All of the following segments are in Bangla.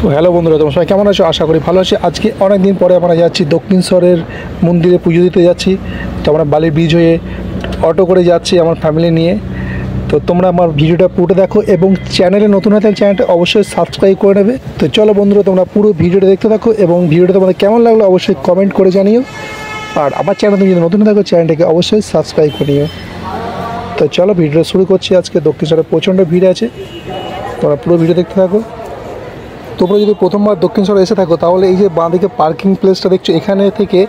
তো হ্যালো বন্ধুরা, তোমরা সবাই কেমন আছো? আশা করি ভালো আছি। আজকে অনেক দিন পরে আমরা যাচ্ছি দক্ষিণেশ্বরের মন্দিরে পুজো দিতে যাচ্ছি। তো আমরা বালির ব্রিজ হয়ে অটো করে যাচ্ছি আমার ফ্যামিলি নিয়ে। তো তোমরা আমার ভিডিওটা পুরো দেখো এবং চ্যানেলে নতুন হয়ে থাকলে চ্যানেলটা অবশ্যই সাবস্ক্রাইব করে নেবে। তো চলো বন্ধুরা, তোমরা পুরো ভিডিওটা দেখতে থাকো এবং ভিডিওটা তোমাদের কেমন লাগলো অবশ্যই কমেন্ট করে জানিও। আর আমার চ্যানেল তুমি যদি নতুন থাকো চ্যানেলটাকে অবশ্যই সাবস্ক্রাইব করে নিও। তো চলো ভিডিওটা শুরু করছি। আজকে দক্ষিণেশ্বরে প্রচণ্ড ভিড় আছে, তোমরা পুরো ভিডিও দেখতে থাকো। তোমরা যদি প্রথমবার দক্ষিণেশ্বরে এসে থাকো তাহলে এই যে বাঁদিকে পার্কিং প্লেসটা দেখছো, এখানে থেকে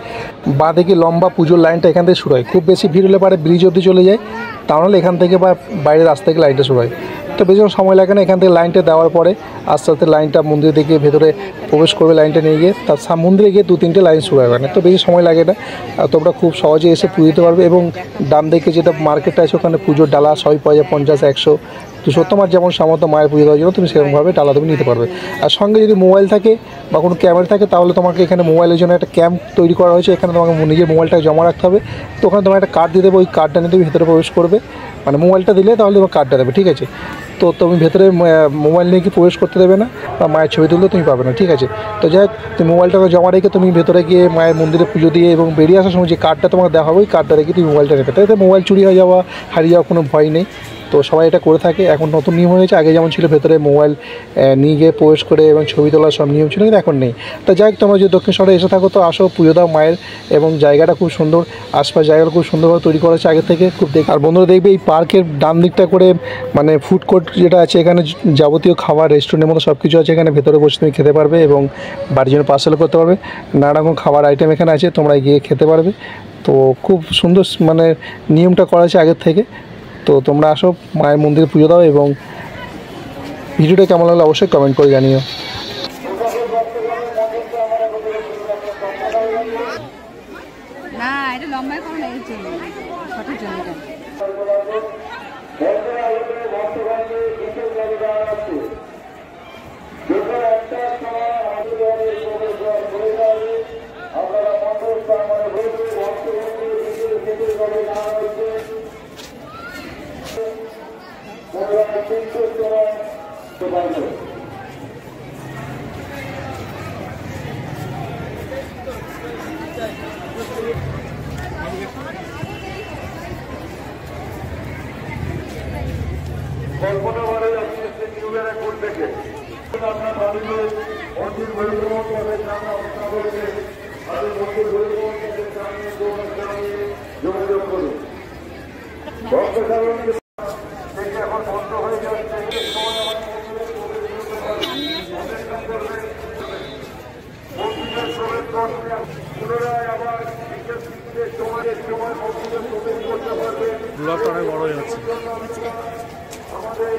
বাঁদিকে লম্বা পুজোর লাইনটা এখান থেকে শুরু হয়। খুব বেশি ভিড় হলে পারে ব্রিজ অবধি চলে যায়, তাহলে এখান থেকে বা বাইরের রাস্তা থেকে লাইনটা শুরু হয়। তো বেশি সময় লাগে না, এখান থেকে লাইনটা দেওয়ার পরে আস্তে আস্তে লাইনটা মন্দিরে দিকে ভেতরে প্রবেশ করবে। লাইনটা নিয়ে গিয়ে তার মন্দিরে গিয়ে 2-3টে লাইন শুরু হবে না, তো বেশি সময় লাগে না। আর তোমরা খুব সহজে এসে পুজো দিতে পারবে। এবং ডান দিকে যেটা মার্কেটটা আছে ওখানে পুজোর ডালা সবই পাওয়া যায়, 50, 100, 200 তোমার যেমন সামর্থ্য মায়ের পুজো দেওয়ার জন্য তুমি সেরকমভাবে ডালা তুমি নিতে পারবে। আর সঙ্গে যদি মোবাইল থাকে বা কোনো ক্যামেরা থাকে তাহলে তোমাকে এখানে মোবাইলের জন্য একটা ক্যাম্প তৈরি করা হয়েছে। এখানে তোমাকে নিজের মোবাইলটা জমা রাখতে হবে। তো ওখানে তোমার একটা কার্ড দিয়ে দেবে, ওই কার্ডটা নিয়ে তুমি ভেতরে প্রবেশ করবে। মানে মোবাইলটা দিলে তাহলে তোমার কার্ডটা দেবে, ঠিক আছে? তো তুমি ভেতরে মোবাইল নিয়ে কি প্রবেশ করতে দেবে না, বা মায়ের ছবি তুললে তুমি পাবে না, ঠিক আছে? তো যাই হোক, তুমি মোবাইলটাকে জমা রেখে তুমি ভেতরে গিয়ে মায়ের মন্দিরে পুজো দিয়ে এবং বেরিয়ে আসার সময় যে কার্ডটা তোমাকে দেওয়া হবে ওই কার্ডটা রেখে তুমি মোবাইলটা রেখে, তাতে মোবাইল চুরি হয়ে যাওয়া হারিয়ে যাওয়ার কোনো ভয় নেই। তো সবাই এটা করে থাকে। এখন নতুন নিয়ম হয়েছে, আগে যেমন ছিল ভেতরে মোবাইল নিয়ে গিয়ে প্রবেশ করে এবং ছবি তোলার সব নিয়ম ছিল, কিন্তু এখন নেই। তো যাই হোক, তোমরা যদি দক্ষিণেশ্বরে এসে থাকো তো আসো, পুজো দাও মায়ের। এবং জায়গাটা খুব সুন্দর, আশপাশ জায়গাটা খুব সুন্দরভাবে তৈরি করা হয়েছে আগে থেকে, খুব দেখ। আর বন্ধুরা দেখবে এই পার্কের ডান দিকটা করে মানে ফুড কোর্ট যেটা আছে, এখানে যাবতীয় খাবার রেস্টুরেন্টের মতো সব কিছু আছে। এখানে ভেতরে বসে তুমি খেতে পারবে এবং বাড়ির জন্য পার্সেল করতে পারবে। নানা রকম খাবার আইটেম এখানে আছে, তোমরা গিয়ে খেতে পারবে। তো খুব সুন্দর মানে নিয়মটা করা আছে আগের থেকে। তো তোমরা আসো, মায়ের মন্দিরে পুজো দাও এবং ভিডিওটা কেমন লাগলো অবশ্যই কমেন্ট করে জানিও। না, এটা লম্বাই করো না, এই জন্য ছোটের জন্য এটা। কল্পনাবারে আপনি এসে নিউজের রেকর্ড দেখে আপনার বাড়িতে মন্দির পরিক্রমণ করবেন, আমরা অবস্থা করছে তাদের মন্দির পরিক্রমণ করতে জানিয়ে যোগাযোগ করুন। ভক্ত সাধারণকে দেখে এখন বন্ধ হয়ে যাচ্ছে, পুনরায় আবার সময়ের সময় মন্দিরে প্রবেশ করতে পারবে। ব্লগটা অনেক বড় হয়ে যাচ্ছে। আমাদের